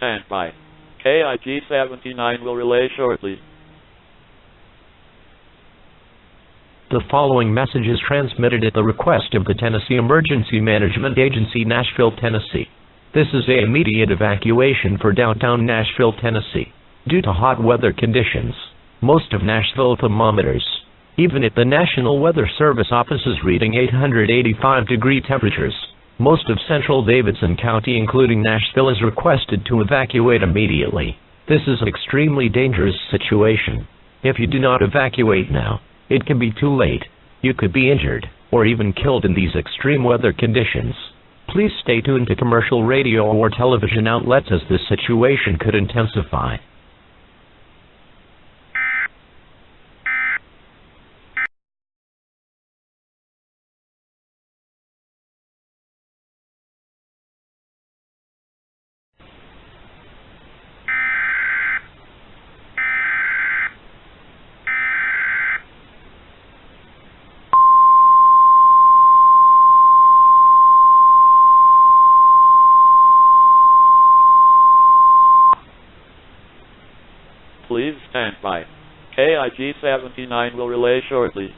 stand by. KIG 79 will relay shortly. The following message is transmitted at the request of the Tennessee Emergency Management Agency, Nashville, Tennessee. This is an immediate evacuation for downtown Nashville, Tennessee. Due to hot weather conditions, most of Nashville thermometers, even at the National Weather Service offices, reading 885-degree temperatures. Most of central Davidson County, including Nashville, is requested to evacuate immediately. This is an extremely dangerous situation. If you do not evacuate now, it can be too late. You could be injured, or even killed in these extreme weather conditions. Please stay tuned to commercial radio or television outlets as this situation could intensify. Please stand by. KIG 79 will relay shortly.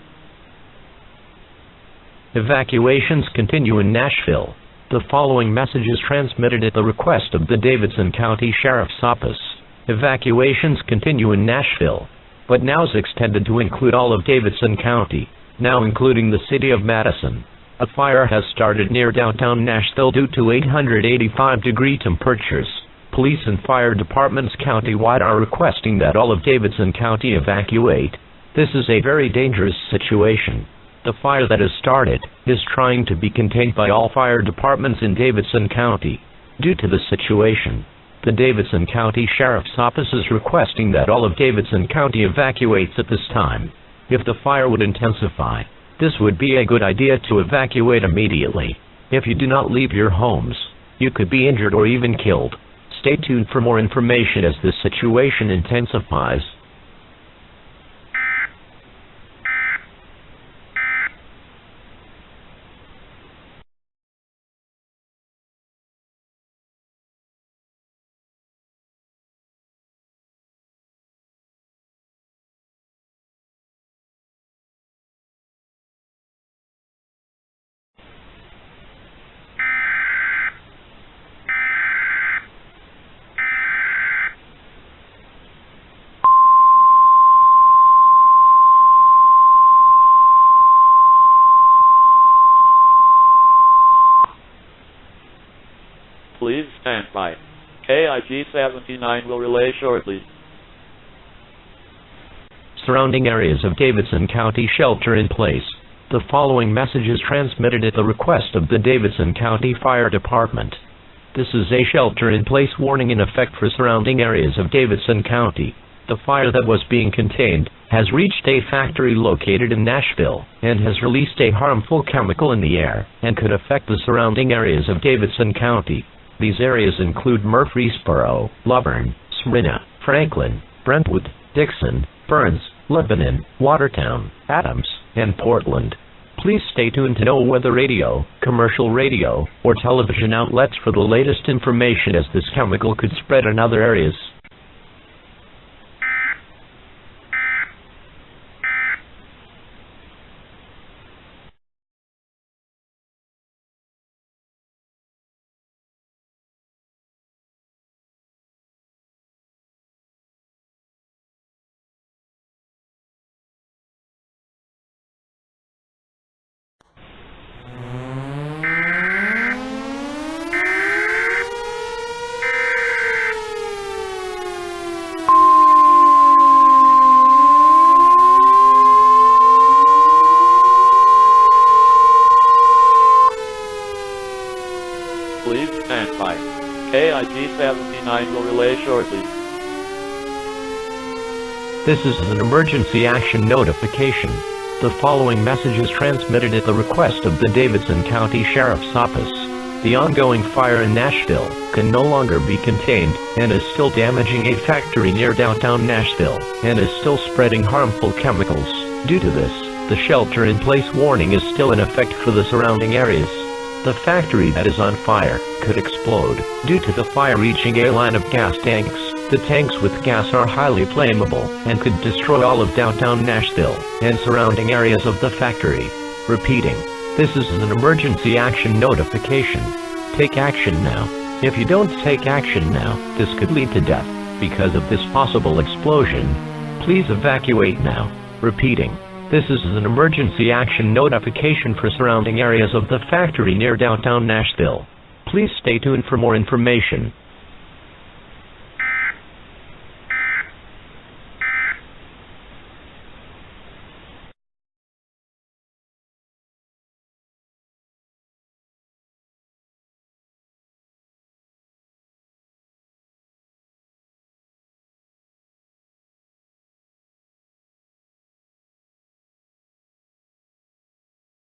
Evacuations continue in Nashville. The following message is transmitted at the request of the Davidson County Sheriff's Office. Evacuations continue in Nashville, but now is extended to include all of Davidson County, now including the city of Madison. A fire has started near downtown Nashville due to 885-degree temperatures. Police and fire departments countywide are requesting that all of Davidson County evacuate. This is a very dangerous situation. The fire that has started is trying to be contained by all fire departments in Davidson County. Due to the situation, the Davidson County Sheriff's Office is requesting that all of Davidson County evacuates at this time. If the fire would intensify, this would be a good idea to evacuate immediately. If you do not leave your homes, you could be injured or even killed. Stay tuned for more information as this situation intensifies. Please stand by. KIG 79 will relay shortly. Surrounding areas of Davidson County shelter in place. The following message is transmitted at the request of the Davidson County Fire Department. This is a shelter-in-place warning in effect for surrounding areas of Davidson County. The fire that was being contained has reached a factory located in Nashville and has released a harmful chemical in the air and could affect the surrounding areas of Davidson County. These areas include Murfreesboro, Luverne, Smyrna, Franklin, Brentwood, Dixon, Burns, Lebanon, Watertown, Adams, and Portland. Please stay tuned to no weather radio, commercial radio, or television outlets for the latest information as this chemical could spread in other areas. Please stand by. KIG 79 will relay shortly. This is an emergency action notification. The following message is transmitted at the request of the Davidson County Sheriff's Office. The ongoing fire in Nashville can no longer be contained and is still damaging a factory near downtown Nashville and is still spreading harmful chemicals. Due to this, the shelter-in-place warning is still in effect for the surrounding areas. The factory that is on fire could explode due to the fire reaching a line of gas tanks. The tanks with gas are highly flammable and could destroy all of downtown Nashville and surrounding areas of the factory. Repeating, this is an emergency action notification. Take action now. If you don't take action now, this could lead to death because of this possible explosion. Please evacuate now. Repeating, this is an emergency action notification for surrounding areas of the factory near downtown Nashville. Please stay tuned for more information.